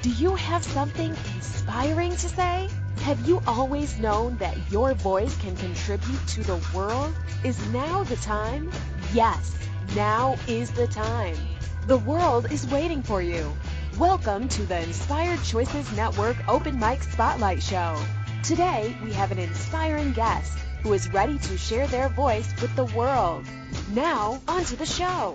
Do you have something inspiring to say? Have you always known that your voice can contribute to the world? Is now the time? Yes, now is the time. The world is waiting for you. Welcome to the Inspired Choices Network Open Mic Spotlight Show. Today, we have an inspiring guest who is ready to share their voice with the world. Now, on to the show.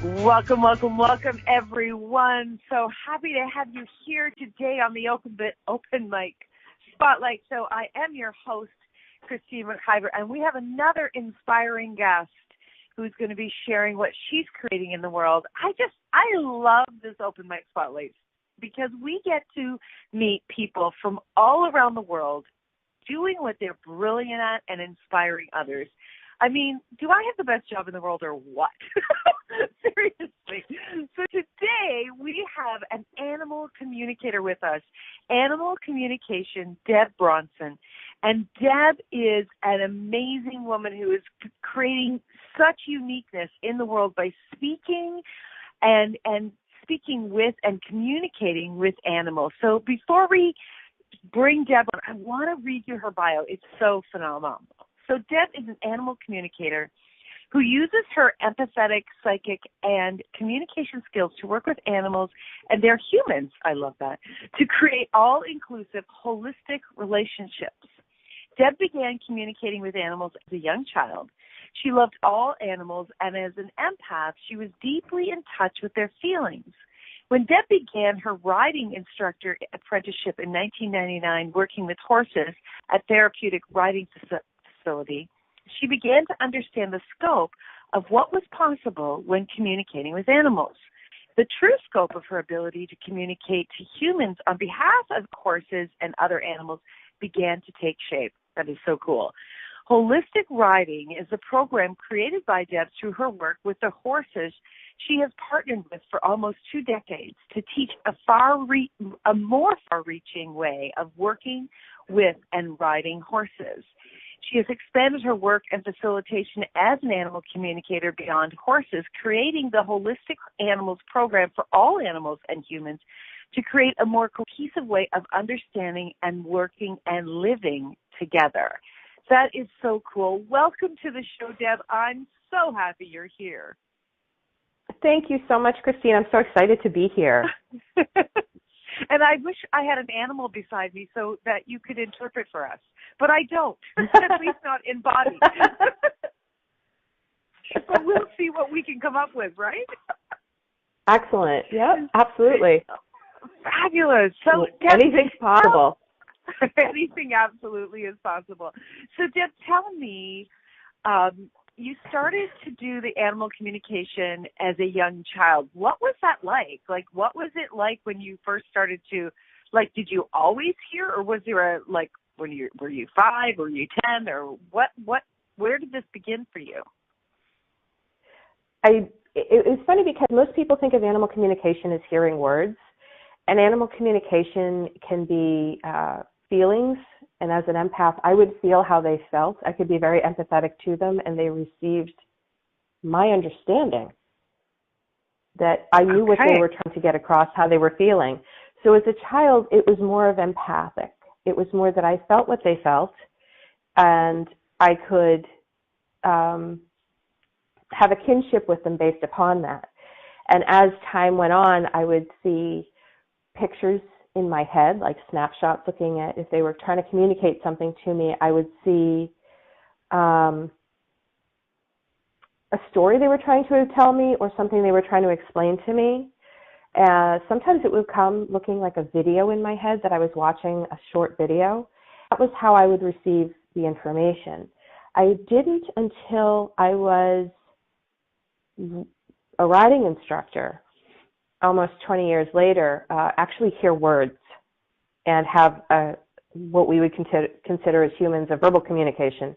Welcome, welcome, welcome, everyone. So happy to have you here today on the Open Mic Spotlight Show. I am your host, Christine McIver, and we have another inspiring guest who's going to be sharing what she's creating in the world. I love this Open Mic Spotlight because we get to meet people from all around the world doing what they're brilliant at and inspiring others. I mean, do I have the best job in the world or what? Seriously. So today we have an animal communicator with us, animal communication, Deb Brosnan. And Deb is an amazing woman who is creating such uniqueness in the world by speaking and speaking with and communicating with animals. So before we bring Deb on, I want to read you her bio. It's so phenomenal. So Deb is an animal communicator who uses her empathetic, psychic, and communication skills to work with animals and their humans, I love that, to create all-inclusive, holistic relationships. Deb began communicating with animals as a young child. She loved all animals, and as an empath, she was deeply in touch with their feelings. When Deb began her riding instructor apprenticeship in 1999, working with horses at Therapeutic Riding Facility, she began to understand the scope of what was possible when communicating with animals. The true scope of her ability to communicate to humans on behalf of horses and other animals began to take shape. That is so cool. Holistic riding is a program created by Deb through her work with the horses she has partnered with for almost 2 decades to teach a more far-reaching way of working with and riding horses. She has expanded her work and facilitation as an animal communicator beyond horses, creating the Holistic Animals program for all animals and humans to create a more cohesive way of understanding and working and living together. That is so cool. Welcome to the show, Deb. I'm so happy you're here. Thank you so much, Christine. I'm so excited to be here. And I wish I had an animal beside me so that you could interpret for us. But I don't, at least not in body. But we'll see what we can come up with, right? Excellent. Yep, absolutely. Fabulous. So anything's possible. Anything absolutely is possible. So, Deb, tell me, you started to do the animal communication as a young child. What was that like? Like, what was it like when you first started to, like, did you always hear, or was there were you 5, were you 10, or where did this begin for you? It's funny because most people think of animal communication as hearing words, and animal communication can be feelings. And as an empath, I would feel how they felt. I could be very empathetic to them, and they received my understanding that I knew what they were trying to get across, how they were feeling. So as a child, it was more of empathic. It was more that I felt what they felt, and I could have a kinship with them based upon that. And as time went on, I would see pictures in my head, like snapshots, looking at if they were trying to communicate something to me. I would see a story they were trying to tell me or something they were trying to explain to me. Sometimes it would come looking like a video in my head that I was watching, a short video. That was how I would receive the information. I didn't until I was a riding instructor, almost 20 years later, actually hear words and have what we would consider as humans a verbal communication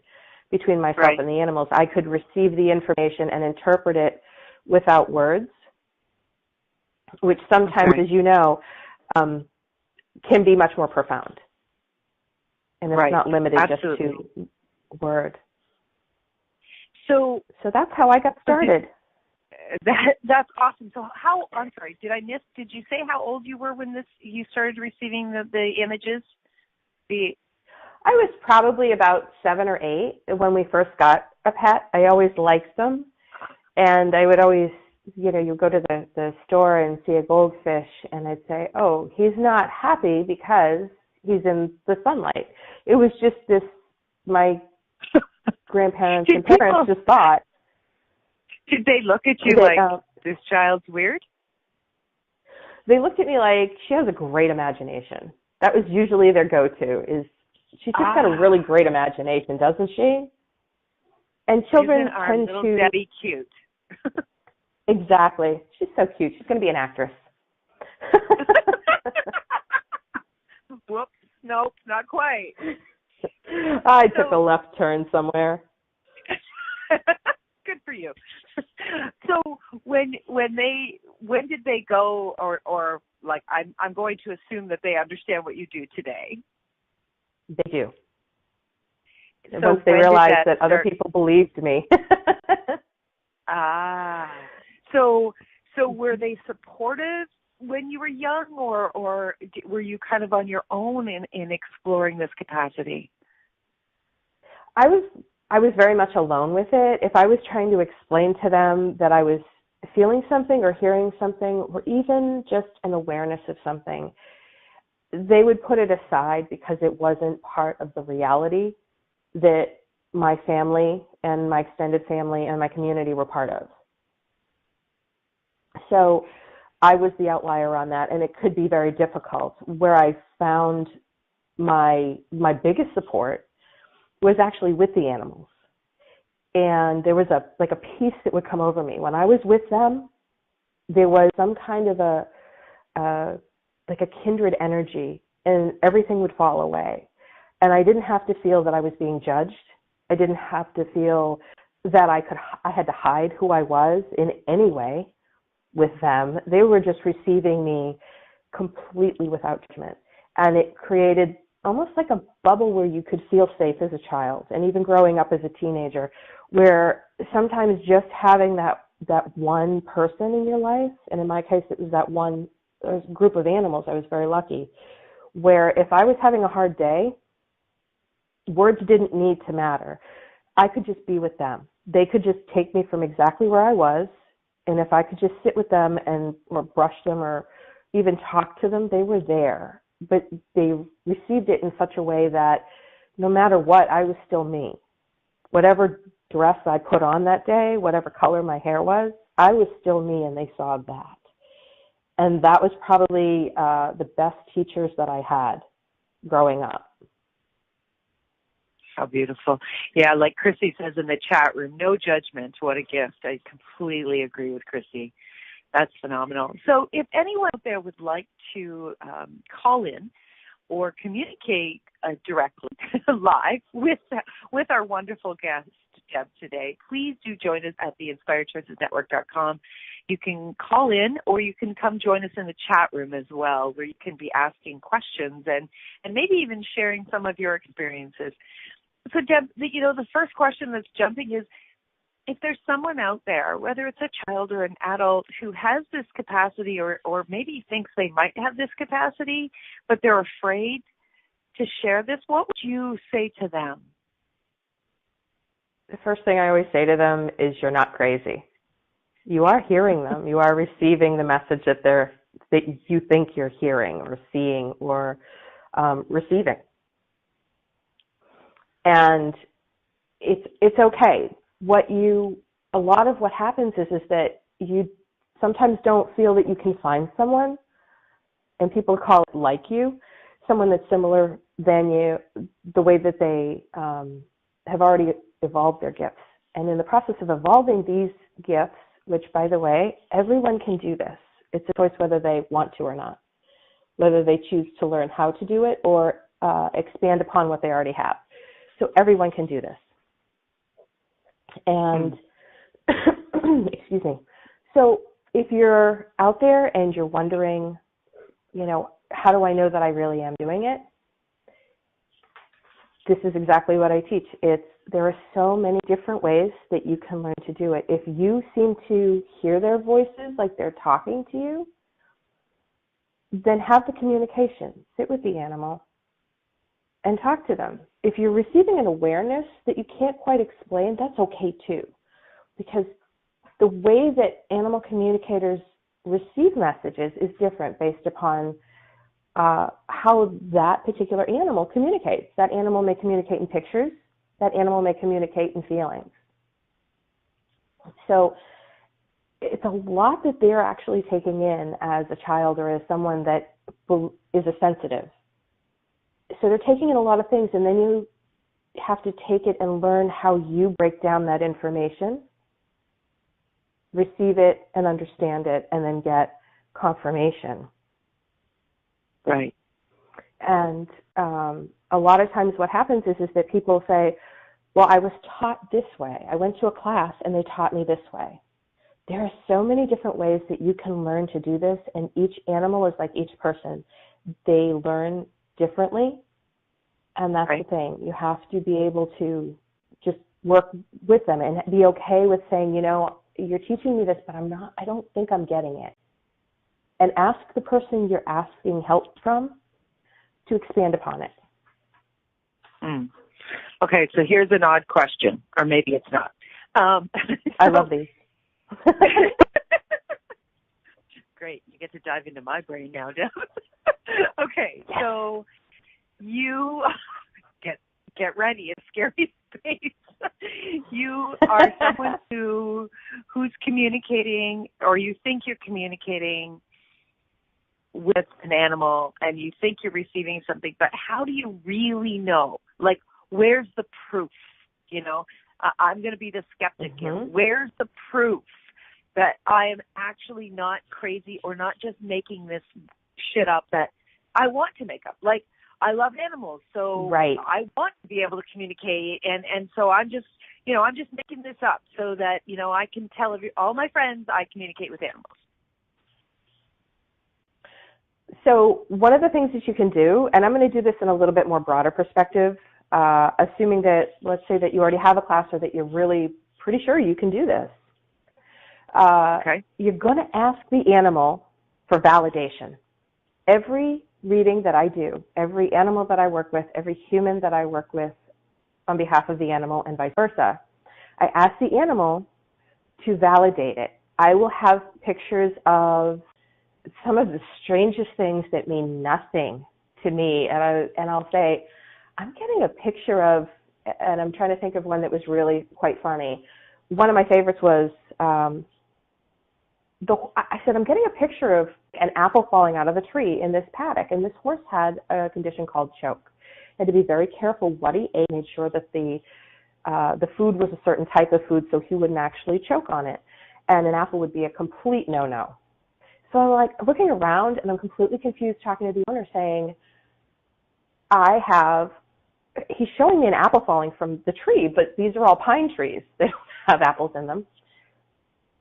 between myself and the animals. I could receive the information and interpret it without words, which sometimes, as you know, can be much more profound. And it's not limited just to word. So that's how I got started. That's awesome. So I'm sorry, did you say how old you were when you started receiving the images? I was probably about 7 or 8 when we first got a pet. I always liked them. And I would always, you go to the store and see a goldfish, and I'd say, oh, he's not happy because he's in the sunlight. It was just this, my grandparents and parents just thought. Did they look at you this child's weird? They looked at me like, she has a great imagination. That was usually their go-to, is she's just got a really great imagination, doesn't she? And children tend to... Debbie cute. Exactly. She's so cute. She's going to be an actress. Whoops. Nope, not quite. I took a left turn somewhere. Good for you. So when did they go, or like I'm going to assume that they understand what you do today? They do. So once they realized that other people believed me. So were they supportive when you were young, or were you kind of on your own in exploring this capacity? I was very much alone with it. If I was trying to explain to them that I was feeling something or hearing something, or even just an awareness of something, they would put it aside because it wasn't part of the reality that my family and my extended family and my community were part of. So I was the outlier on that, and it could be very difficult. Where I found my biggest support was actually with the animals. And there was a peace that would come over me. When I was with them, there was some kind of a kindred energy, and everything would fall away. And I didn't have to feel that I was being judged. I didn't have to feel that I had to hide who I was in any way with them. They were just receiving me completely without judgment. And it created almost like a bubble where you could feel safe as a child, and even growing up as a teenager, where sometimes just having that one person in your life, and in my case it was that one group of animals, I was very lucky, where if I was having a hard day, words didn't need to matter. I could just be with them. They could just take me from exactly where I was, and if I could just sit with them or brush them or even talk to them, they were there. But they received it in such a way that no matter what, I was still me. Whatever dress I put on that day, whatever color my hair was, I was still me, and they saw that. And that was probably the best teachers that I had growing up. How beautiful. Yeah, like Chrissy says in the chat room, no judgment. What a gift. I completely agree with Chrissy. That's phenomenal. So if anyone out there would like to call in or communicate directly live with our wonderful guest, Deb, today, please do join us at the InspiredChoicesNetwork.com. You can call in, or you can come join us in the chat room as well, where you can be asking questions and maybe even sharing some of your experiences. So, Deb, the first question that's jumping is, if there's someone out there, whether it's a child or an adult, who has this capacity or maybe thinks they might have this capacity, but they're afraid to share this, what would you say to them? The first thing I always say to them is, you're not crazy. You are hearing them. You are receiving the message that you think you're hearing or seeing or receiving. And it's okay. A lot of what happens is that you sometimes don't feel that you can find someone, and people call it like you, someone that's similar than you, the way that they have already evolved their gifts. And in the process of evolving these gifts, which, by the way, everyone can do this. It's a choice whether they want to or not, whether they choose to learn how to do it or expand upon what they already have. So everyone can do this. And, excuse me. So if you're out there and you're wondering, how do I know that I really am doing it? This is exactly what I teach. It's there are so many different ways that you can learn to do it. If you seem to hear their voices like they're talking to you, then have the communication. Sit with the animal and talk to them. If you're receiving an awareness that you can't quite explain, that's okay too. Because the way that animal communicators receive messages is different based upon how that particular animal communicates. That animal may communicate in pictures. That animal may communicate in feelings. So it's a lot that they're actually taking in as a child or as someone that is a sensitive. So they're taking in a lot of things, and then you have to take it and learn how you break down that information, receive it and understand it, and then get confirmation. Right. And a lot of times what happens is that people say, well, I was taught this way. I went to a class and they taught me this way. There are so many different ways that you can learn to do this, and each animal is like each person. They learn differently, and that's right. the thing. You have to be able to just work with them and be okay with saying, you know, you're teaching me this, but I don't think I'm getting it. And ask the person you're asking help from to expand upon it. Mm. Okay, so here's an odd question, or maybe it's not. I love these. Great, you get to dive into my brain now, Deb. Okay, yes. So you get ready, it's scary space. You are someone who's communicating, or you think you're communicating with an animal, and you think you're receiving something, but how do you really know? Like, where's the proof? You know, I'm going to be the skeptic here. Where's the proof that I am actually not crazy or not just making this shit up that I want to make up? Like, I love animals, so right. I want to be able to communicate, and so I'm just making this up so that, you know, I can tell all my friends I communicate with animals. So one of the things that you can do, and I'm going to do this in a little bit more broader perspective, assuming that, let's say that you already have a class or that you're really pretty sure you can do this. Okay. You're going to ask the animal for validation. Every reading that I do, every animal that I work with, every human that I work with on behalf of the animal and vice versa, I ask the animal to validate it. I will have pictures of some of the strangest things that mean nothing to me, and I'll say, I'm getting a picture of, and I'm trying to think of one that was really quite funny. One of my favorites was, I said, I'm getting a picture of an apple falling out of a tree in this paddock, and this horse had a condition called choke. He had to be very careful what he ate, made sure that the food was a certain type of food so he wouldn't actually choke on it, and an apple would be a complete no-no. So I'm like looking around, and I'm completely confused, talking to the owner, saying, he's showing me an apple falling from the tree, but these are all pine trees. They don't have apples in them.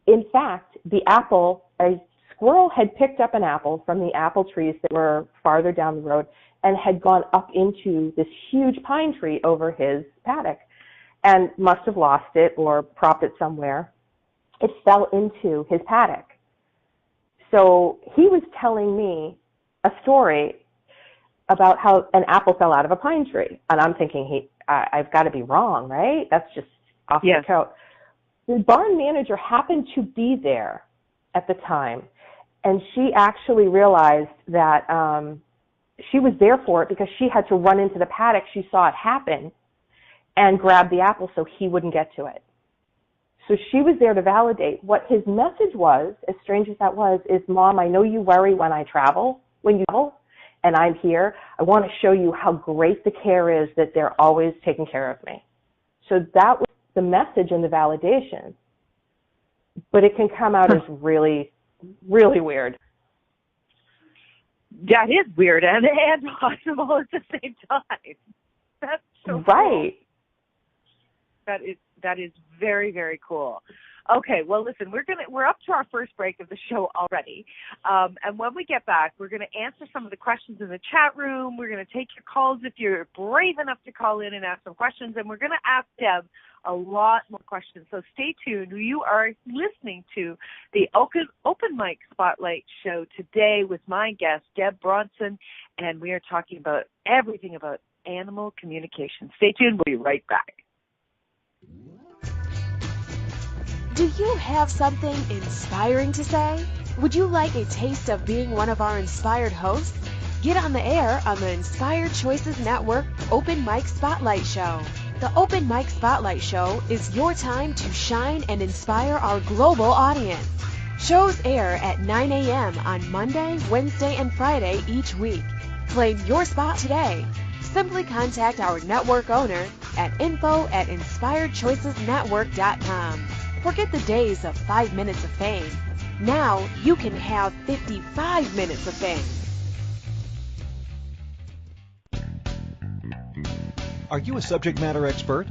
In fact, a squirrel had picked up an apple from the apple trees that were farther down the road and had gone up into this huge pine tree over his paddock and must have lost it or propped it somewhere. It fell into his paddock. So he was telling me a story about how an apple fell out of a pine tree. And I'm thinking, I've got to be wrong, right? That's just off the coat. The barn manager happened to be there at the time, and she actually realized that she was there for it because she had to run into the paddock. She saw it happen and grab the apple so he wouldn't get to it. So she was there to validate. What his message was, as strange as that was, is, Mom, I know you worry when you travel, and I'm here. I want to show you how great the care is that they're always taking care of me. So that was the message and the validation. But it can come out as really, really weird. That is weird and possible at the same time. That's so right. Cool. That is very, very cool. Okay, well, listen, we're up to our first break of the show already, and when we get back, we're going to answer some of the questions in the chat room. We're going to take your calls if you're brave enough to call in and ask some questions, and we're going to ask Deb a lot more questions. So stay tuned. You are listening to the Open Mic Spotlight Show today with my guest, Deb Brosnan, and we are talking about everything about animal communication. Stay tuned. We'll be right back. Do you have something inspiring to say? Would you like a taste of being one of our inspired hosts? Get on the air on the Inspired Choices Network Open Mic Spotlight Show. The Open Mic Spotlight Show is your time to shine and inspire our global audience. Shows air at 9 a.m. on Monday, Wednesday, and Friday each week. Claim your spot today. Simply contact our network owner at info@inspiredchoicesnetwork.com. Forget the days of 5 minutes of fame. Now you can have 55 minutes of fame. Are you a subject matter expert?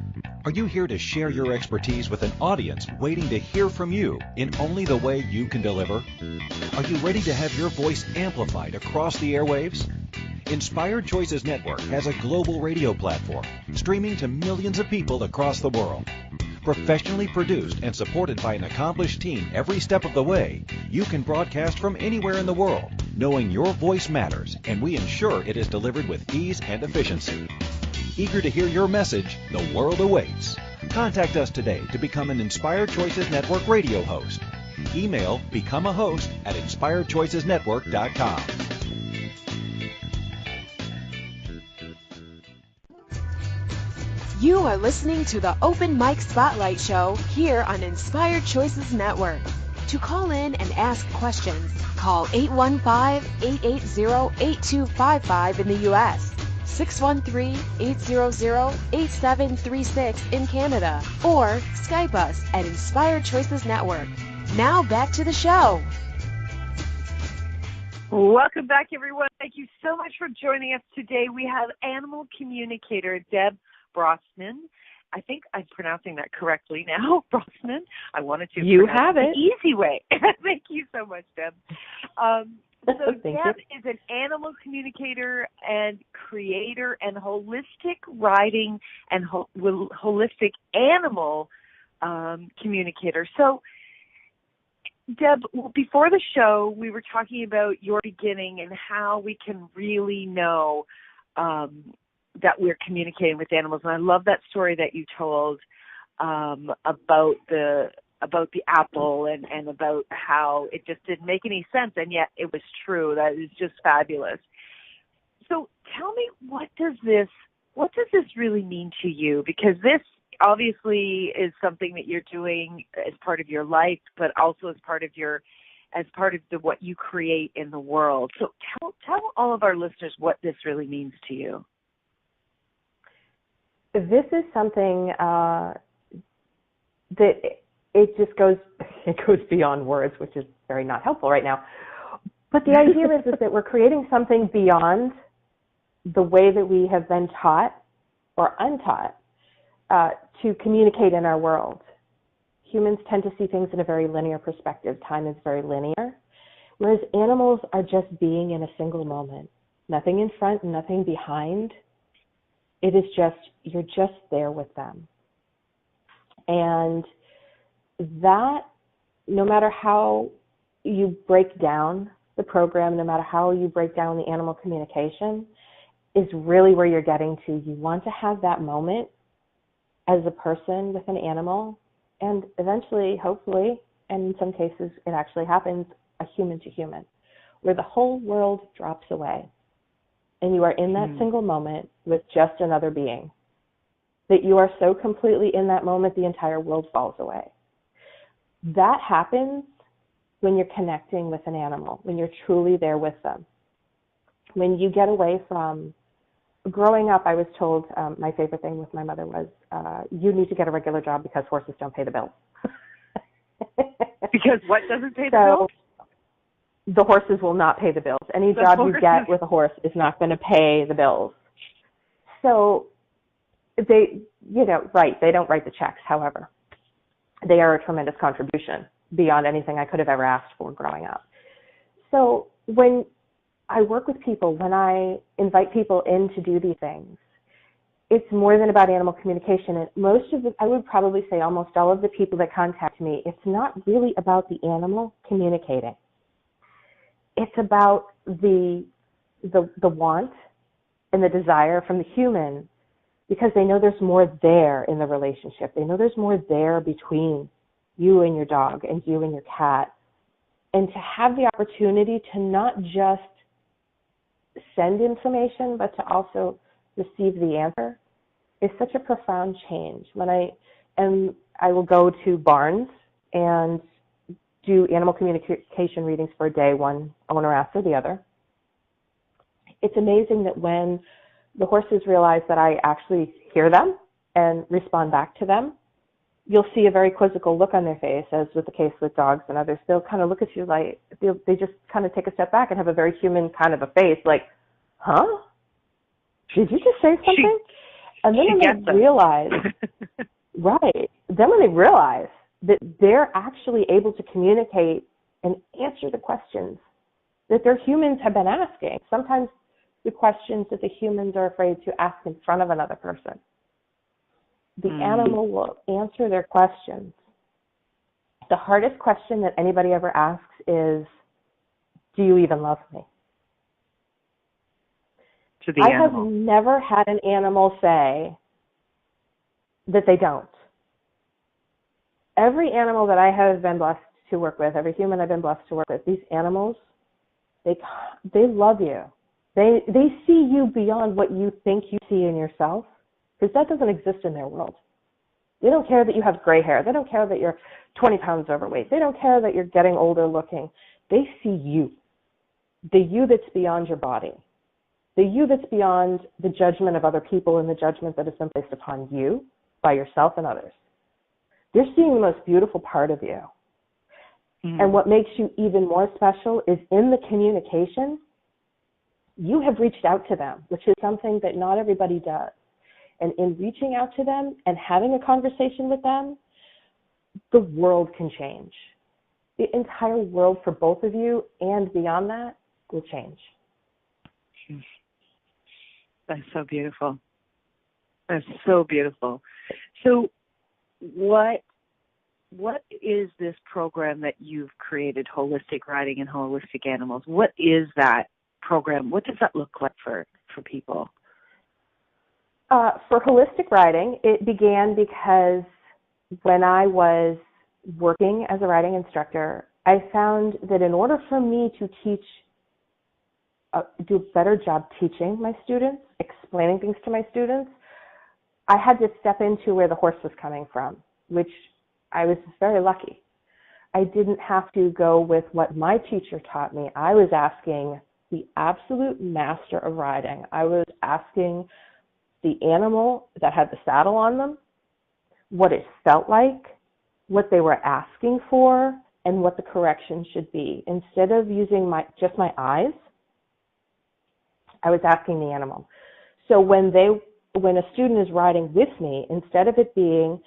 Are you here to share your expertise with an audience waiting to hear from you in only the way you can deliver? Are you ready to have your voice amplified across the airwaves? Inspired Choices Network has a global radio platform streaming to millions of people across the world. Professionally produced and supported by an accomplished team every step of the way, you can broadcast from anywhere in the world, knowing your voice matters, and we ensure it is delivered with ease and efficiency. Eager to hear your message? The world awaits. Contact us today to become an Inspired Choices Network radio host. Email becomeahost@inspiredchoicesnetwork.com. You are listening to the Open Mic Spotlight Show here on Inspired Choices Network. To call in and ask questions, call 815-880-8255 in the U.S., 613-800-8736 in Canada, or Skype us at Inspired Choices Network. Now back to the show. Welcome back, everyone. Thank you so much for joining us today. We have animal communicator Deb Brosnan. I think I'm pronouncing that correctly now, Brosnan. I wanted to. You have it. The easy way. Thank you so much, Deb. So Deb is an animal communicator and creator and holistic writing and holistic animal communicator. So, Deb, before the show, we were talking about your beginning and how we can really know that we're communicating with animals. And I love that story that you told about the apple and about how it just didn't make any sense, and yet it was true. That is just fabulous. So tell me, what does this really mean to you? Because this obviously is something that you're doing as part of your life, but also as part of what you create in the world. So tell all of our listeners what this really means to you. This is something that it goes beyond words, which is very not helpful right now. But the idea is that we're creating something beyond the way that we have been taught or untaught to communicate in our world. Humans tend to see things in a very linear perspective. Time is very linear, whereas animals are just being in a single moment. Nothing in front, nothing behind. It is just, you're just there with them. And that, no matter how you break down the program, no matter how you break down the animal communication, is really where you're getting to. You want to have that moment as a person with an animal, and eventually, hopefully, and in some cases it actually happens, a human to human, where the whole world drops away. And you are in that single moment with just another being. That you are so completely in that moment, the entire world falls away. That happens when you're connecting with an animal, when you're truly there with them. When you get away from, growing up, I was told, my favorite thing with my mother was, you need to get a regular job because horses don't pay the bills. Because what doesn't pay the bills? The horses will not pay the bills. Any job you get with a horse is not going to pay the bills. So they don't write the checks, however. they are a tremendous contribution beyond anything I could have ever asked for growing up. So when I work with people, when I invite people in to do these things, it's more than about animal communication. And I would probably say almost all of the people that contact me, it's not really about the animal communicating. It's about the want and the desire from the human, because they know there's more there in the relationship. They know there's more there between you and your dog and you and your cat. And to have the opportunity to not just send information, but to also receive the answer is such a profound change. I will go to barns and do animal communication readings for a day, one owner after the other. It's amazing that when the horses realize that I actually hear them and respond back to them, you'll see a very quizzical look on their face, as with the case with dogs and others. They'll kind of look at you like, they just kind of take a step back and have a very human kind of a face, like, huh? Did you just say something? And then when they realize, right, then when they realize that they're actually able to communicate and answer the questions that their humans have been asking, sometimes the questions that the humans are afraid to ask in front of another person. The animal will answer their questions. The hardest question that anybody ever asks is, do you even love me? To the animal. I have never had an animal say that they don't. Every animal that I have been blessed to work with, every human I've been blessed to work with, these animals, they love you. They see you beyond what you think you see in yourself, because that doesn't exist in their world. They don't care that you have gray hair. They don't care that you're 20 pounds overweight. They don't care that you're getting older looking. They see you, the you that's beyond your body, the you that's beyond the judgment of other people and the judgment that has been placed upon you by yourself and others. They're seeing the most beautiful part of you. And what makes you even more special is in the communication, you have reached out to them, which is something that not everybody does. And in reaching out to them and having a conversation with them, the world can change. The entire world for both of you and beyond that will change. That's so beautiful. That's so beautiful. So what is this program that you've created, Holistic Riding and Holistic Animals? What is that program? What does that look like for people? For Holistic Riding, it began because when I was working as a riding instructor, I found that in order for me to do a better job teaching my students, explaining things to my students, I had to step into where the horse was coming from, which I was very lucky. I didn't have to go with what my teacher taught me. I was asking the absolute master of riding. I was asking the animal that had the saddle on them what it felt like, what they were asking for, and what the correction should be. Instead of using just my eyes, I was asking the animal. So when a student is riding with me, instead of it being,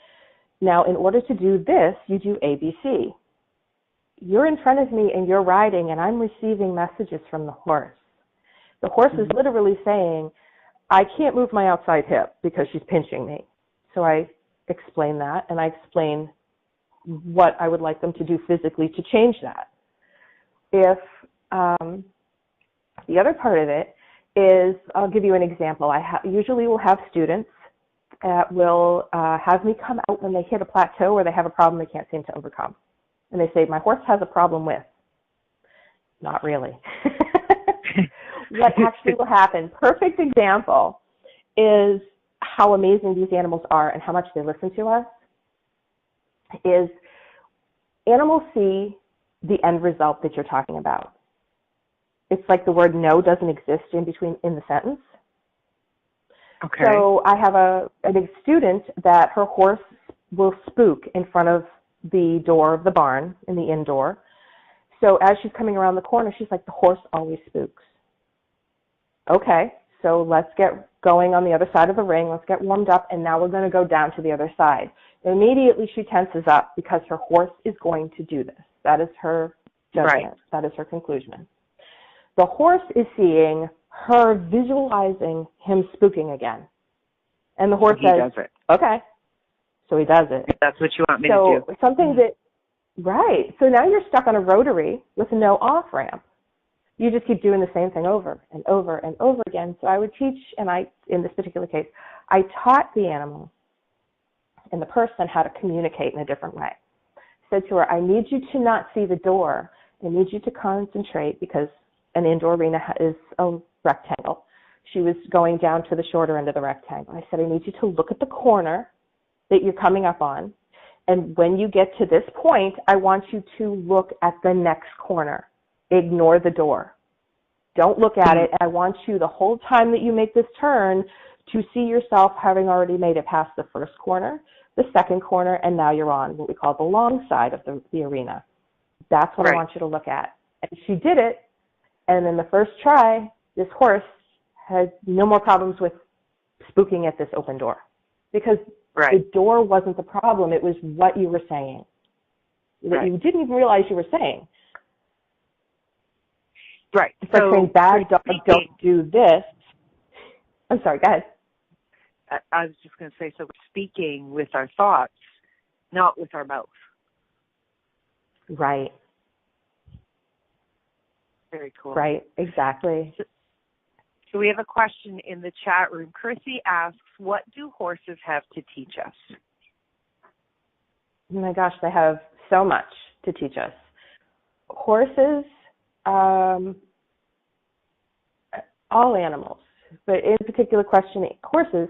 now in order to do this, you do ABC. You're in front of me and you're riding and I'm receiving messages from the horse. The horse is literally saying, I can't move my outside hip because she's pinching me. So I explain that and I explain what I would like them to do physically to change that. If the other part of it is, I'll give you an example. I usually will have students that will have me come out when they hit a plateau or they have a problem they can't seem to overcome. And they say, my horse has a problem with. Not really. What actually will happen, perfect example, is how amazing these animals are and how much they listen to us, is animals see the end result that you're talking about. It's like the word no doesn't exist in the sentence. Okay. So I have a student that her horse will spook in front of the door of the barn in the indoor. So as she's coming around the corner, she's like, the horse always spooks. Okay, so let's get going on the other side of the ring. Let's get warmed up, and now we're going to go down to the other side. Immediately she tenses up because her horse is going to do this. That is her judgment. Right. That is her conclusion. The horse is seeing her visualizing him spooking again. And the horse he says, does it. okay. So he does it. That's what you want me to So do. something that, right. So now you're stuck on a rotary with no off-ramp. You just keep doing the same thing over and over and over again. So I would teach, and in this particular case, I taught the animal and the person how to communicate in a different way. I said to her, I need you to not see the door. I need you to concentrate, because an indoor arena is a rectangle. She was going down to the shorter end of the rectangle. I said, I need you to look at the corner that you're coming up on. And when you get to this point, I want you to look at the next corner. Ignore the door. Don't look at it. And I want you, the whole time that you make this turn, to see yourself having already made it past the first corner, the second corner, and now you're on what we call the long side of the arena. That's what I want you to look at. And she did it. And in the first try, this horse had no more problems with spooking at this open door, because the door wasn't the problem. It was what you were saying that you didn't even realize you were saying. Right. It's like saying, bad dog, don't do this. I'm sorry, go ahead. I was just going to say, so we're speaking with our thoughts, not with our mouth. Right. Very cool. Right, exactly. So we have a question in the chat room. Chrissy asks, what do horses have to teach us? Oh my gosh, they have so much to teach us. Horses, all animals, but in particular questioning horses,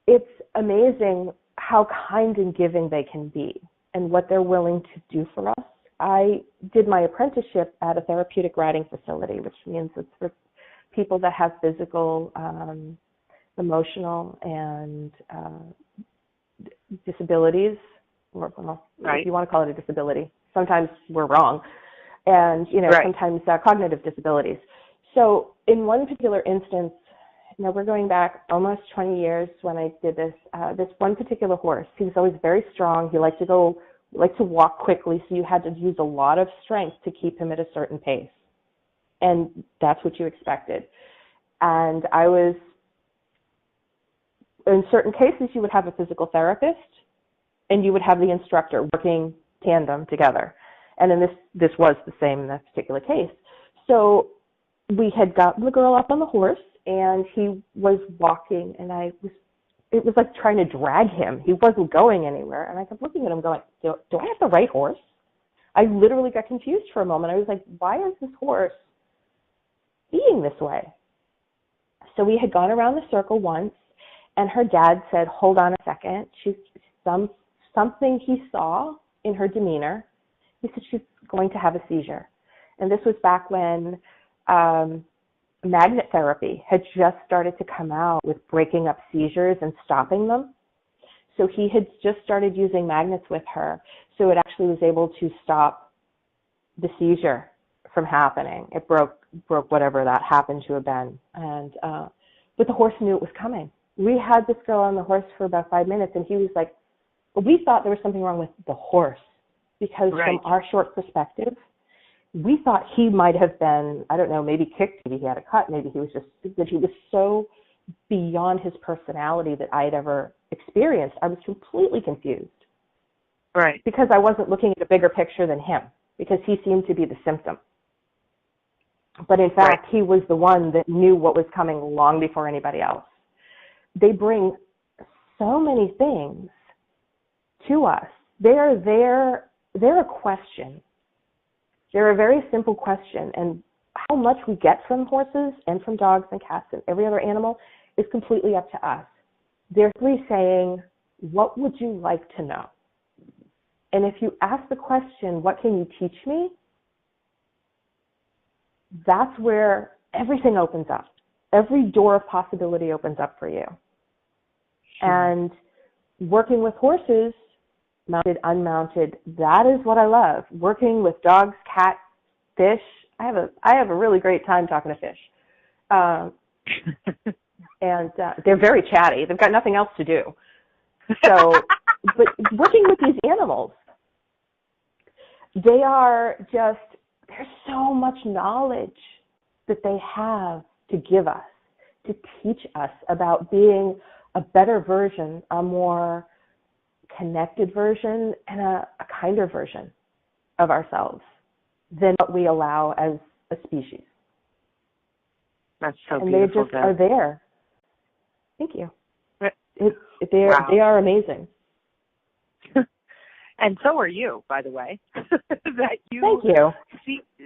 it's amazing how kind and giving they can be and what they're willing to do for us. I did my apprenticeship at a therapeutic riding facility, which means it's for people that have physical, emotional, and disabilities, or if you want to call it a disability. Sometimes we're wrong. And, sometimes cognitive disabilities. So in one particular instance, we're going back almost 20 years when I did this. This one particular horse, he was always very strong. He liked to walk quickly, so you had to use a lot of strength to keep him at a certain pace. And that's what you expected. And in certain cases, you would have a physical therapist and you would have the instructor working tandem together. And in this was the same in that particular case. So we had gotten the girl up on the horse, and he was walking, and it was like trying to drag him. He wasn't going anywhere. And I kept looking at him going, do I have the right horse? I literally got confused for a moment. I was like, why is this horse being this way? So we had gone around the circle once, and her dad said, hold on a second. Something he saw in her demeanor. He said she's going to have a seizure. And this was back when magnet therapy had just started to come out with breaking up seizures and stopping them. So he had just started using magnets with her. So it actually was able to stop the seizure from happening. It broke whatever that happened to have been. And but the horse knew it was coming. We had this girl on the horse for about 5 minutes, and he was like, well, we thought there was something wrong with the horse, because from our short perspective, we thought he might have been, I don't know, maybe kicked, maybe he had a cut, maybe he was so beyond his personality that I had ever experienced. I was completely confused. Right. Because I wasn't looking at a bigger picture than him, because he seemed to be the symptom. But in fact, he was the one that knew what was coming long before anybody else. They bring so many things to us. They're a question. They're a very simple question, and how much we get from horses and from dogs and cats and every other animal is completely up to us. They're simply saying, what would you like to know? And if you ask the question, what can you teach me? That's where everything opens up. Every door of possibility opens up for you. And working with horses, mounted, unmounted, that is what I love. Working with dogs, cats, fish. I have a really great time talking to fish. And they're very chatty. They've got nothing else to do. So, but working with these animals, there's so much knowledge that they have to give us, to teach us about being a better version, a more connected version, and a kinder version of ourselves than what we allow as a species. That's so and beautiful. And they just are there. Thank you. Wow. They are amazing. And so are you, by the way. Thank you.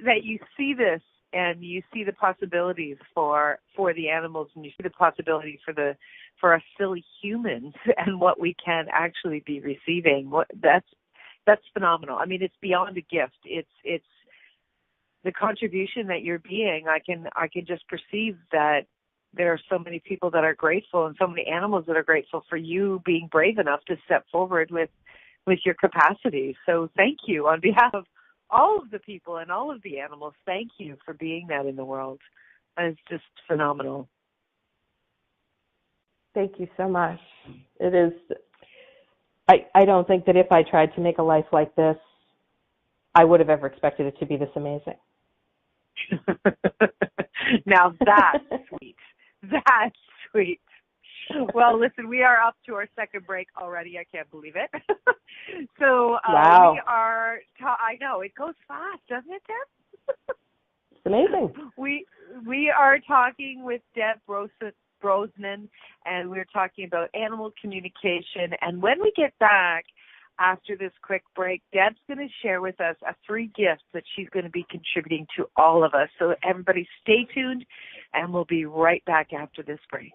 That you see this and you see the possibilities for the animals, and you see the possibilities for us silly humans and what we can actually be receiving. That's phenomenal. I mean, it's beyond a gift. It's the contribution that you're being. I can just perceive that there are so many people that are grateful and so many animals that are grateful for you being brave enough to step forward with your capacity. So thank you on behalf of all of the people and all of the animals. Thank you for being that in the world. It's just phenomenal. Thank you so much. It is. I don't think that if I tried to make a life like this, I would have ever expected it to be this amazing. Now that's sweet. That's sweet. Well, listen, we are up to our second break already. I can't believe it. So wow. We are, I know, it goes fast, doesn't it, Deb? It's amazing. We are talking with Deb Brosnan, and we're talking about animal communication. And when we get back after this quick break, Deb's going to share with us a free gift that she's going to be contributing to all of us. So everybody stay tuned, and we'll be right back after this break.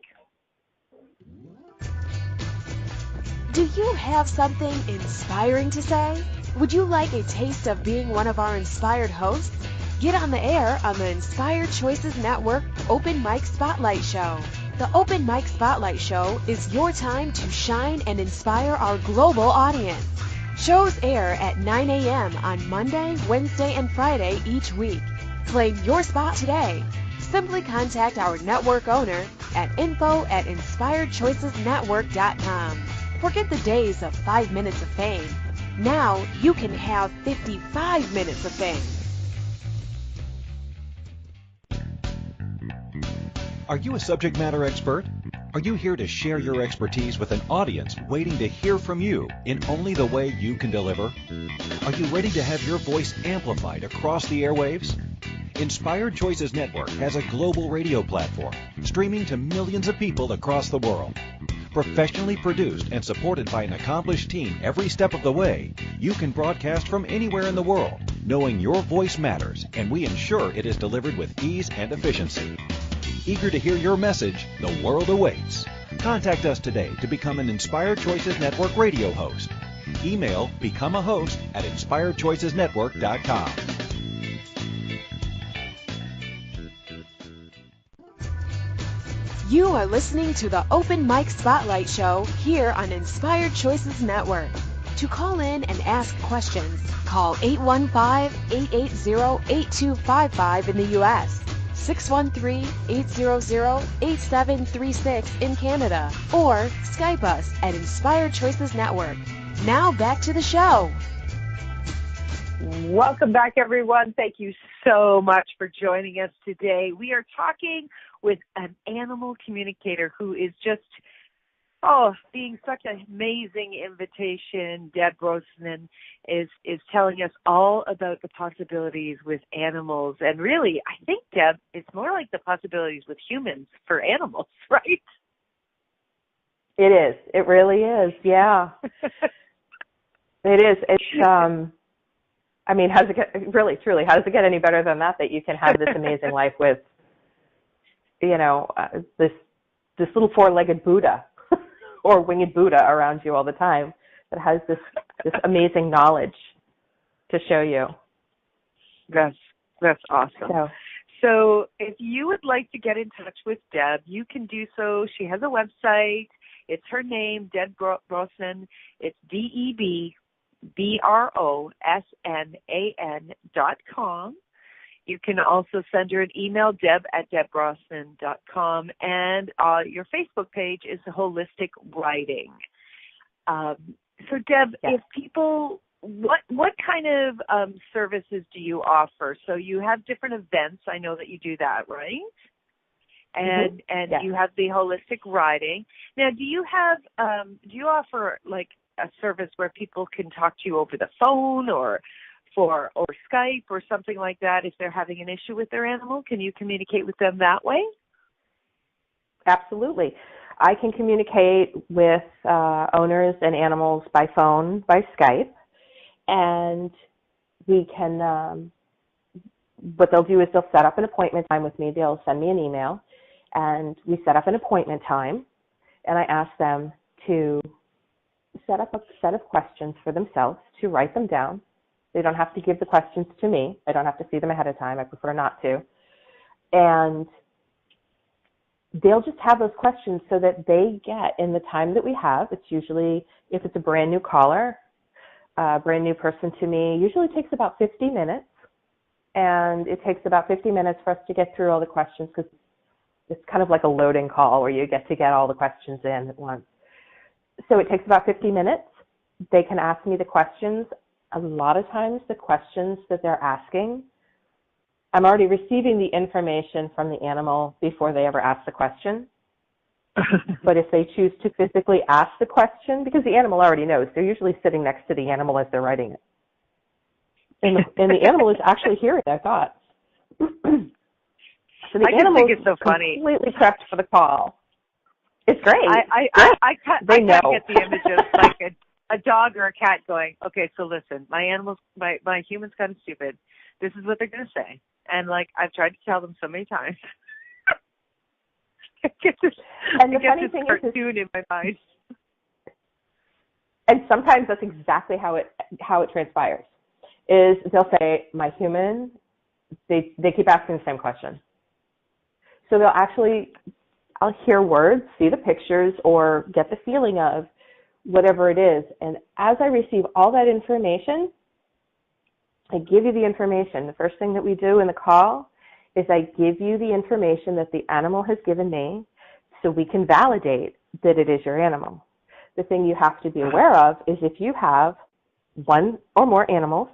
Do you have something inspiring to say? Would you like a taste of being one of our inspired hosts? Get on the air on the Inspired Choices Network Open Mic Spotlight Show. The Open Mic Spotlight Show is your time to shine and inspire our global audience. Shows air at 9 a.m. on Monday, Wednesday, and Friday each week. Claim your spot today. Simply contact our network owner at info@inspiredchoicesnetwork.com. Forget the days of 5 minutes of fame. Now you can have 55 minutes of fame. Are you a subject matter expert? Are you here to share your expertise with an audience waiting to hear from you in only the way you can deliver? Are you ready to have your voice amplified across the airwaves? Inspired Choices Network has a global radio platform streaming to millions of people across the world. Professionally produced and supported by an accomplished team every step of the way, you can broadcast from anywhere in the world, knowing your voice matters, and we ensure it is delivered with ease and efficiency. Eager to hear your message, the world awaits. Contact us today to become an Inspired Choices Network radio host. Email becomeahost@inspiredchoicesnetwork.com. You are listening to the Open Mic Spotlight Show here on Inspired Choices Network. To call in and ask questions, call 815-880-8255 in the U.S., 613-800-8736 in Canada, or Skype us at Inspired Choices Network. Now back to the show. Welcome back, everyone. Thank you so much for joining us today. We are talking with an animal communicator who is just, being such an amazing invitation. Deb Brosnan is telling us all about the possibilities with animals. And really, I think, Deb, it's more like the possibilities with humans for animals, right? It is. It really is. Yeah. It is. It's, I mean, how does it get any better than that you can have this amazing life with, this little four-legged Buddha or winged Buddha around you all the time that has this amazing knowledge to show you. That's awesome. So if you would like to get in touch with Deb, you can do so. She has a website. It's her name, Deb Brosnan. It's DebBrosnan.com. You can also send her an email, deb@debbrosnan.com, and your Facebook page is Holistic Writing. So, Deb, Yes. if people, what kind of services do you offer? So you have different events. I know that you do that, right? And Yes. you have the holistic writing. Now, do you offer like a service where people can talk to you over the phone or Skype or something like that if they're having an issue with their animal? Can you communicate with them that way? Absolutely. I can communicate with owners and animals by phone, by Skype, and we can, what they'll do is they'll set up an appointment time with me. They'll send me an email, and we set up an appointment time, and I ask them to set up a set of questions for themselves, to write them down. They don't have to give the questions to me. I don't have to see them ahead of time. I prefer not to. And they'll just have those questions so that they get, in the time that we have, it's usually, if it's a brand new caller, a brand new person to me, usually takes about 50 minutes. And it takes about 50 minutes for us to get through all the questions, because it's kind of like a loading call where you get to get all the questions in at once. So it takes about 50 minutes. They can ask me the questions. A lot of times the questions that they're asking, I'm already receiving the information from the animal before they ever ask the question. But if they choose to physically ask the question, because the animal already knows, they're usually sitting next to the animal as they're writing it. And the animal is actually hearing their thoughts. So the animal think it's so funny. Completely prepped for the call. It's great. I can't get the image of like a dog or a cat going, okay, so listen, my human's kind of stupid. This is what they're going to say. And like, I've tried to tell them so many times. I get this cartoon in my mind. And sometimes that's exactly how it transpires. Is they'll say, my human, they keep asking the same question. So I'll hear words, see the pictures, or get the feeling of whatever it is. And as I receive all that information, I give you the information. The first thing that we do in the call is I give you the information that the animal has given me so we can validate that it is your animal. The thing you have to be aware of is if you have one or more animals,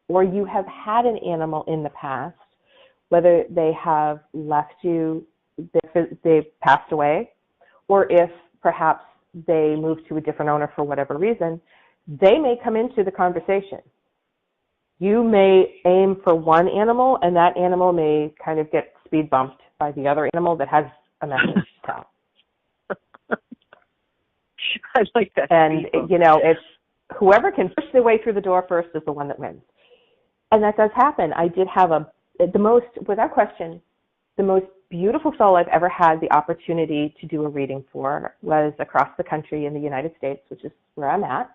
or you have had an animal in the past, whether they have left you, they've passed away, or if perhaps they moved to a different owner for whatever reason, they may come into the conversation. You may aim for one animal, and that animal may kind of get speed bumped by the other animal that has a message to tell. I like that. And, it's whoever can push their way through the door first is the one that wins. And that does happen. I did have without question, the most beautiful soul I've ever had the opportunity to do a reading for was across the country in the United States, which is where I'm at.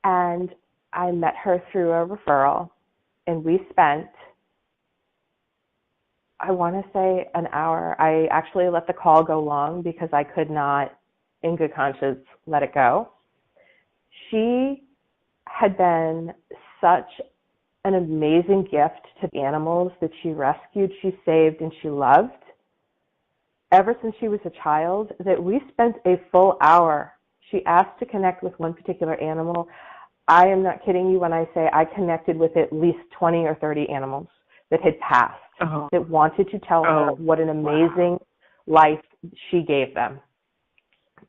And I met her through a referral, and we spent, I want to say, an hour. I actually let the call go long because I could not, in good conscience, let it go. She had been such an amazing gift to the animals that she rescued, she saved, and she loved ever since she was a child, that we spent a full hour. She asked to connect with one particular animal. I am not kidding you when I say I connected with at least 20 or 30 animals that had passed, that wanted to tell her what an amazing life she gave them.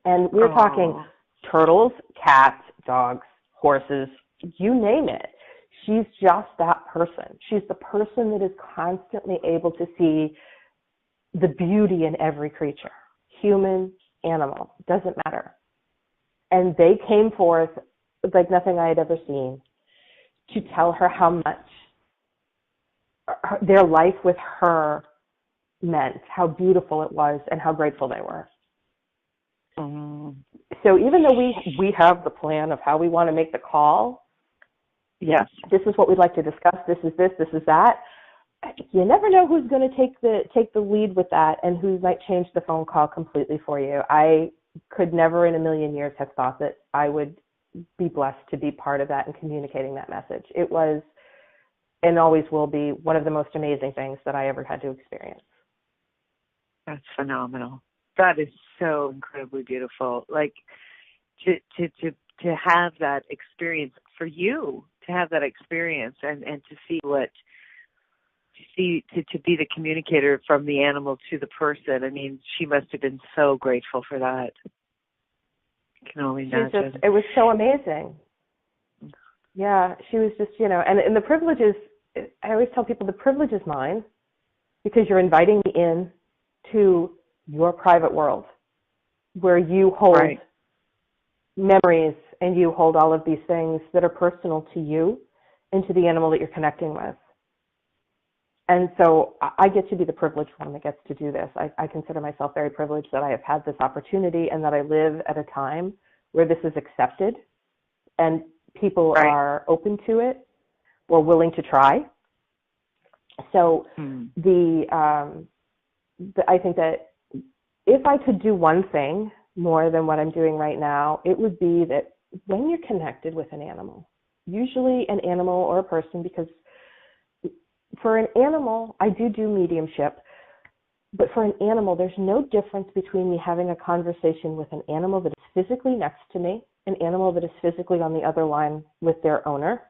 And we're talking turtles, cats, dogs, horses, you name it. She's just that person. She's the person that is constantly able to see the beauty in every creature, human, animal, doesn't matter. And they came forth like nothing I had ever seen to tell her how much their life with her meant, how beautiful it was, and how grateful they were. So even though we have the plan of how we want to make the call, yes, this is what we'd like to discuss, this is that, you never know who's going to take the lead with that and who might change the phone call completely for you. I could never in a million years have thought that I would be blessed to be part of that and communicating that message. It was and always will be one of the most amazing things that I ever had to experience. That's phenomenal. That is so incredibly beautiful. Like to have that experience for you, to have that experience and to see to be the communicator from the animal to the person. I mean, she must have been so grateful for that. I can only imagine. It was so amazing. Yeah, she was just, and the privilege is, I always tell people the privilege is mine because you're inviting me in to your private world where you hold memories and you hold all of these things that are personal to you and to the animal that you're connecting with. And so I get to be the privileged one that gets to do this. I consider myself very privileged that I have had this opportunity and that I live at a time where this is accepted and people are open to it or willing to try. So I think that if I could do one thing more than what I'm doing right now, it would be that when you're connected with an animal, usually an animal or a person, because for an animal, I do mediumship, but for an animal, there's no difference between me having a conversation with an animal that is physically next to me, an animal that is physically on the other line with their owner,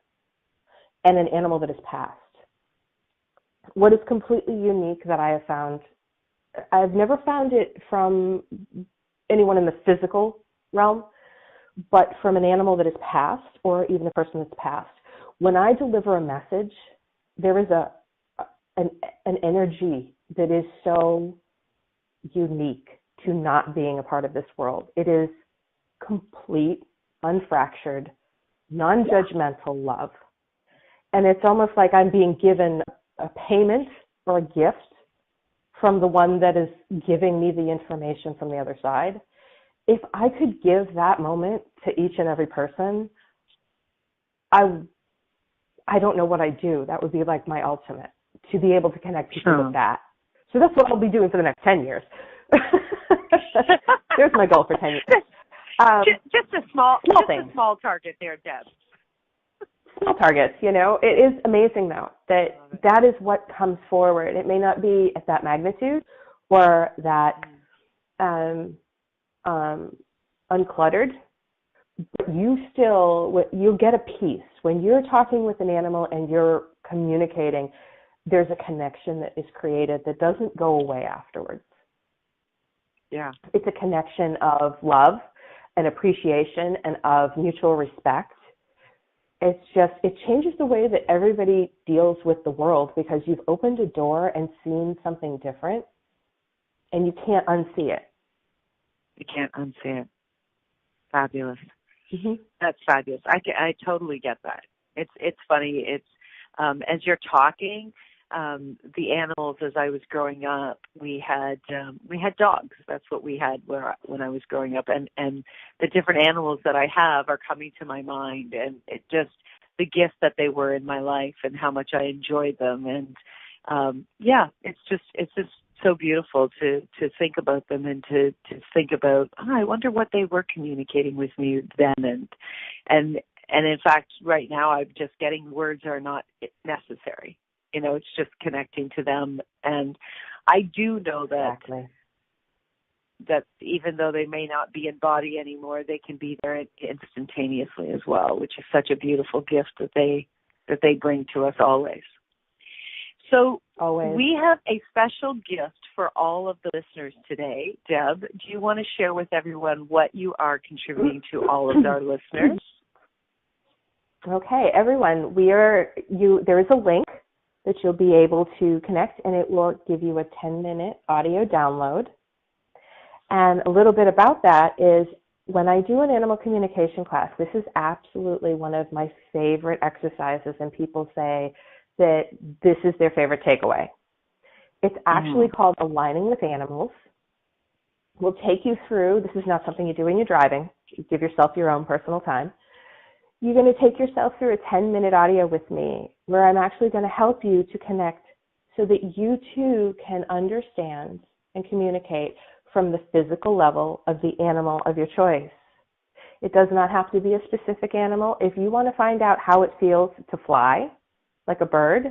and an animal that is past. What is completely unique that I have found, I've never found it from anyone in the physical realm, but from an animal that is past or even a person that's past. When I deliver a message, there is an energy that is so unique to not being a part of this world. It is complete, unfractured, non-judgmental love. And it's almost like I'm being given a payment or a gift from the one that is giving me the information from the other side. If I could give that moment to each and every person, I don't know what I'd do. That would be like my ultimate, to be able to connect people with that. So that's what I'll be doing for the next 10 years. There's my goal for 10 years. Just a small target there, Deb. Small targets, It is amazing, though, that is what comes forward. It may not be at that magnitude or that uncluttered, but you get a piece. When you're talking with an animal and you're communicating, there's a connection that is created that doesn't go away afterwards. Yeah. It's a connection of love and appreciation and of mutual respect. It changes the way that everybody deals with the world because you've opened a door and seen something different and you can't unsee it. You can't unsee it. Fabulous. Mm-hmm. That's fabulous. I totally get that. It's funny. It's as you're talking, the animals. As I was growing up, we had dogs. That's what we had when I was growing up, and the different animals that I have are coming to my mind, and it just the gift that they were in my life and how much I enjoyed them, and it's just so beautiful to think about them and to think about, I wonder what they were communicating with me then. And in fact, right now I'm just getting words are not necessary. It's just connecting to them. And I do know that even though they may not be in body anymore, they can be there instantaneously as well, which is such a beautiful gift that they bring to us always. So we have a special gift for all of the listeners today. Deb, do you want to share with everyone what you are contributing to all of our listeners? Okay, everyone, there is a link that you'll be able to connect, and it will give you a 10-minute audio download. And a little bit about that is when I do an animal communication class, this is absolutely one of my favorite exercises, and people say that this is their favorite takeaway. It's actually called Aligning with Animals. We'll take you through, this is not something you do when you're driving. You give yourself your own personal time. You're going to take yourself through a 10-minute audio with me where I'm actually going to help you to connect so that you too can understand and communicate from the physical level of the animal of your choice. It does not have to be a specific animal. If you want to find out how it feels to fly, like a bird,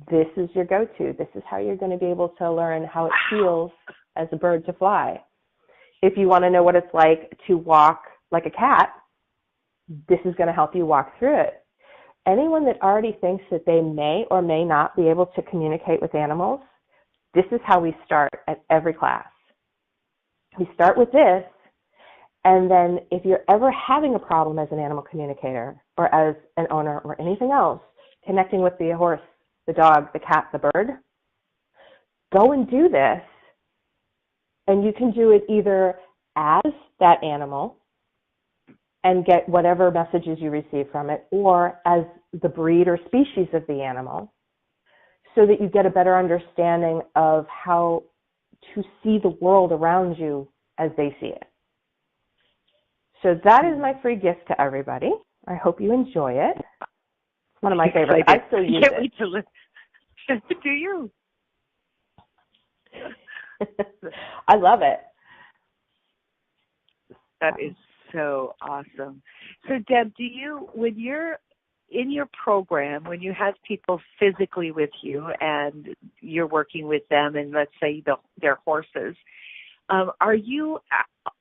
this is your go-to. This is how you're going to be able to learn how it feels as a bird to fly. If you want to know what it's like to walk like a cat, this is going to help you walk through it. Anyone that already thinks that they may or may not be able to communicate with animals, this is how we start at every class. We start with this, and then if you're ever having a problem as an animal communicator or as an owner or anything else, connecting with the horse, the dog, the cat, the bird, go and do this, and you can do it either as that animal and get whatever messages you receive from it, or as the breed or species of the animal, so that you get a better understanding of how to see the world around you as they see it. So that is my free gift to everybody. I hope you enjoy it. It's one of my favorites. I still use it. Can't wait to listen. Do you? I love it. That is so awesome. So Deb, do you, when you're in your program, when you have people physically with you and you're working with them and let's say their horses, are you,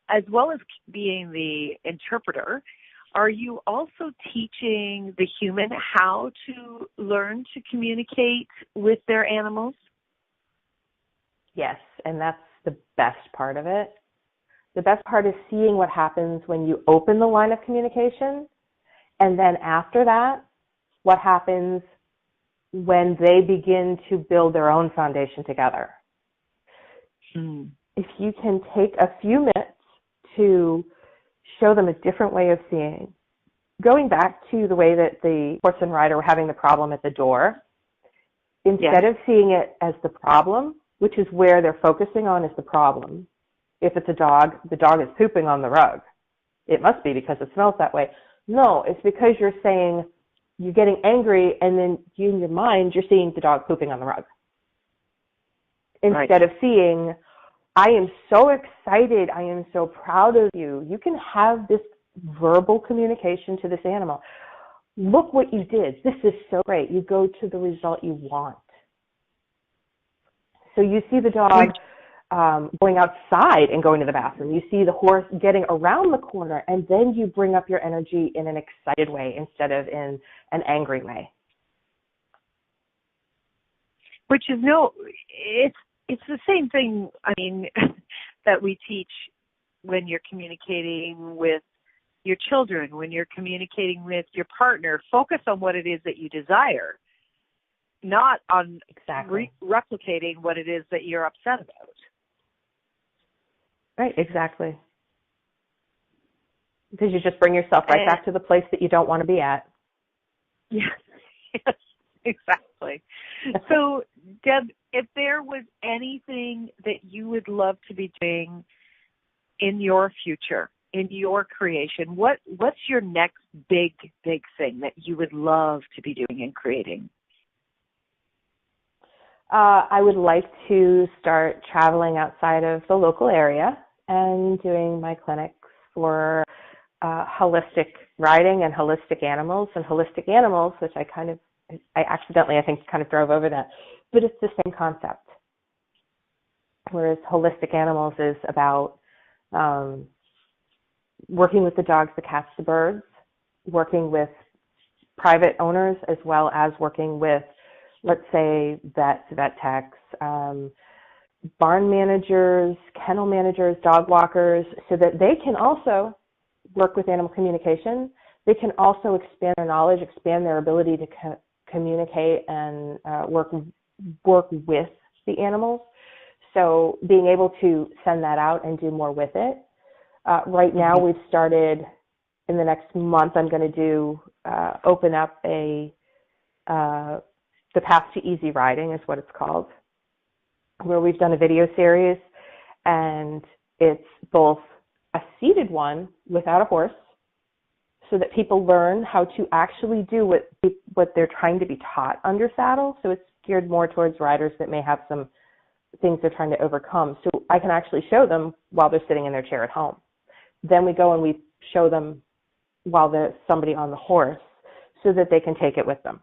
as well as being the interpreter, are you also teaching the human how to learn to communicate with their animals? Yes, and that's the best part of it. The best part is seeing what happens when you open the line of communication, and then after that, what happens when they begin to build their own foundation together. If you can take a few minutes to show them a different way of seeing, going back to the way that the horse and rider were having the problem at the door, instead of seeing it as the problem, which is where they're focusing on is the problem. If it's a dog, the dog is pooping on the rug. It must be because it smells that way. No, it's because you're saying, you're getting angry, and then you, in your mind, you're seeing the dog pooping on the rug. Instead of seeing, I am so excited, I am so proud of you. You can have this verbal communication to this animal. Look what you did. This is so great. You go to the result you want. So you see the dog going outside and going to the bathroom. You see the horse getting around the corner, and then you bring up your energy in an excited way instead of in an angry way. Which is it's the same thing, I mean, that we teach when you're communicating with your children, when you're communicating with your partner. Focus on what it is that you desire, not on replicating what it is that you're upset about. Right, exactly. Because you just bring yourself right back to the place that you don't want to be at. Yes, exactly. So, Deb, if there was anything that you would love to be doing in your future, in your creation, what's your next big thing that you would love to be doing and creating? I would like to start traveling outside of the local area and doing my clinics for holistic riding and holistic animals. And holistic animals, which I accidentally, I think, kind of drove over that. But it's the same concept. Whereas holistic animals is about working with the dogs, the cats, the birds, working with private owners, as well as working with, let's say, vets, vet techs, barn managers, kennel managers, dog walkers, so that they can also work with animal communication. They can also expand their knowledge, expand their ability to communicate and work with the animals. So being able to send that out and do more with it. Right now we've started, in the next month, I'm going to open up the Path to Easy Riding is what it's called, where we've done a video series, and it's both a seated one without a horse, so that people learn how to actually do what they're trying to be taught under saddle. So it's geared more towards riders that may have some things they're trying to overcome. So I can actually show them while they're sitting in their chair at home. Then we go and we show them while there's somebody on the horse, so that they can take it with them.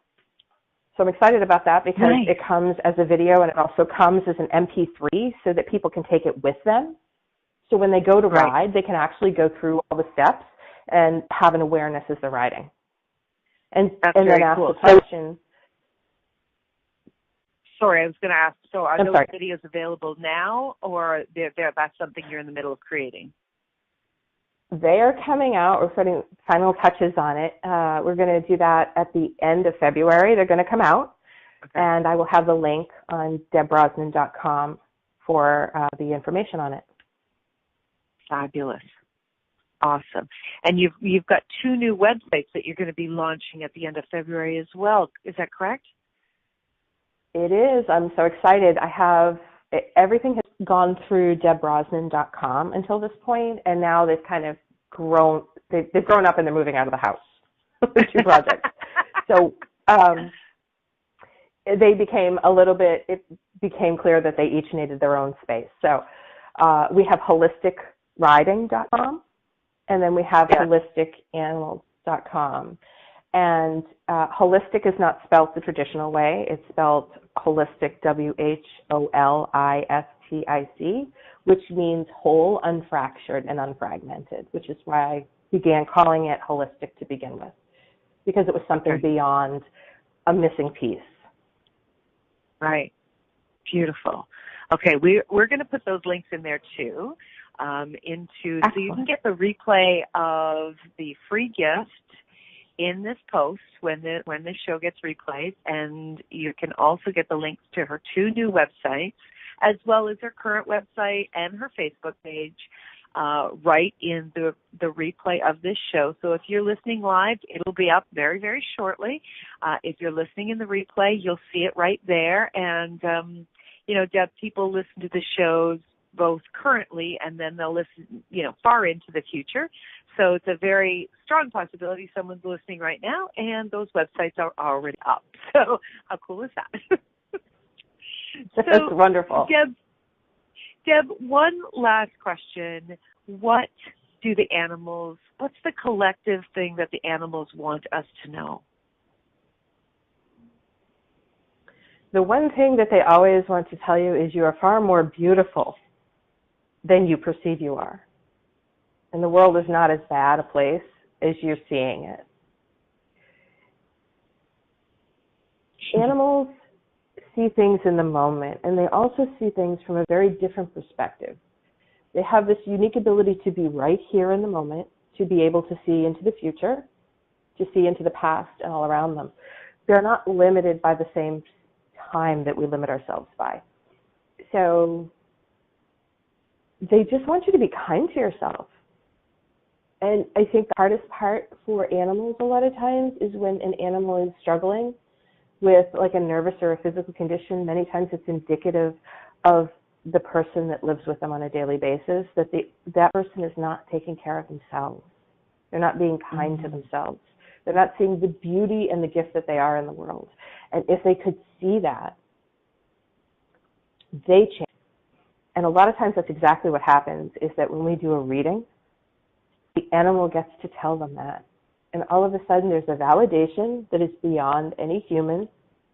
So I'm excited about that because Nice. it comes as a video and it also comes as an MP3 so that people can take it with them. So when they go to ride, they can actually go through all the steps and have an awareness as they're riding. And then ask the question. Sorry, I was going to ask, so are those sorry. videos available now, or that's something you're in the middle of creating? They are coming out. We're putting final touches on it. We're going to do that at the end of February. They're going to come out, and I will have the link on debbrosnan.com for the information on it. Fabulous. Awesome. And you've got 2 new websites that you're going to be launching at the end of February as well. Is that correct? It is. I'm so excited. Everything has gone through debbrosnan.com until this point, and now they've kind of grown. They've grown up and they're moving out of the house. The 2 projects. So they became it became clear that they each needed their own space. So we have wholisticriding.com, and then we have holisticanimals.com. And holistic is not spelled the traditional way. It's spelled holistic, WHOLISTIC, which means whole, unfractured, and unfragmented, which is why I began calling it holistic to begin with, because it was something beyond a missing piece. Right. Beautiful. Okay, we're going to put those links in there too, so you can get the replay of the free gift in this post when the show gets replayed, and you can also get the links to her 2 new websites, as well as her current website and her Facebook page, right in the replay of this show. So if you're listening live, it'll be up very, very shortly. If you're listening in the replay, you'll see it right there. And, Deb, people listen to the shows both currently and then they'll listen, far into the future. So it's a very strong possibility someone's listening right now and those websites are already up. So how cool is that? That's wonderful. Deb, one last question. What's the collective thing that the animals want us to know? The one thing that they always want to tell you is you are far more beautiful than you perceive you are. And the world is not as bad a place as you're seeing it. Animals see things in the moment, and they also see things from a very different perspective. They have this unique ability to be right here in the moment, to be able to see into the future, to see into the past and all around them. They're not limited by the same time that we limit ourselves by. So they just want you to be kind to yourself. And I think the hardest part for animals a lot of times is when an animal is struggling with like a nervous or a physical condition. Many times it's indicative of the person that lives with them on a daily basis, that that person is not taking care of themselves. They're not being kind to themselves. They're not seeing the beauty and the gift that they are in the world. And if they could see that, they change. And a lot of times that's exactly what happens, is that when we do a reading, the animal gets to tell them that. And all of a sudden there's a validation that is beyond any human.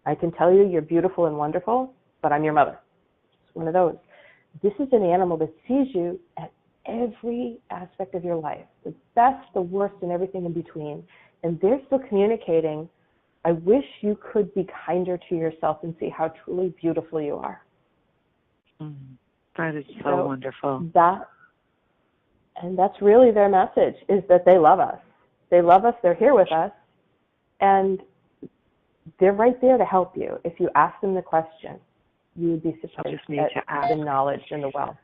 I can tell you you're beautiful and wonderful, but I'm your mother. It's one of those. This is an animal that sees you at every aspect of your life, the best, the worst, and everything in between. And they're still communicating, I wish you could be kinder to yourself and see how truly beautiful you are. That is so wonderful. That's really their message, is that they love us. They love us, they're here with us, and they're right there to help you. If you ask them the question, you would be surprised at the knowledge and the wealth.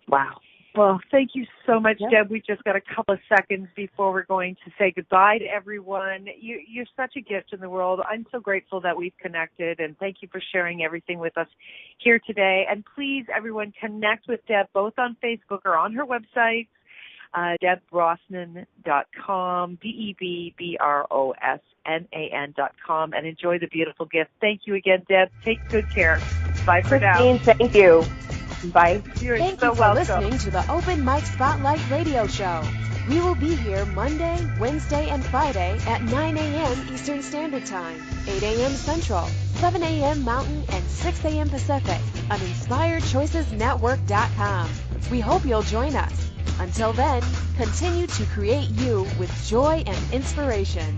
Wow. Well, thank you so much, Deb. We just got a couple of seconds before we're going to say goodbye to everyone. You're such a gift in the world. I'm so grateful that we've connected, and thank you for sharing everything with us here today. And please, everyone, connect with Deb both on Facebook or on her website, debbrosnan.com, DEBBROSNAN.com, and enjoy the beautiful gift. Thank you again, Deb. Take good care. Bye for now. Christine, thank you. Bye. You're Thank so you for welcome. listening to the Open Mic Spotlight Radio Show. We will be here Monday, Wednesday, and Friday at 9 a.m. Eastern Standard Time, 8 a.m. Central, 7 a.m. Mountain, and 6 a.m. Pacific on InspiredChoicesNetwork.com. We hope you'll join us. Until then, continue to create you with joy and inspiration.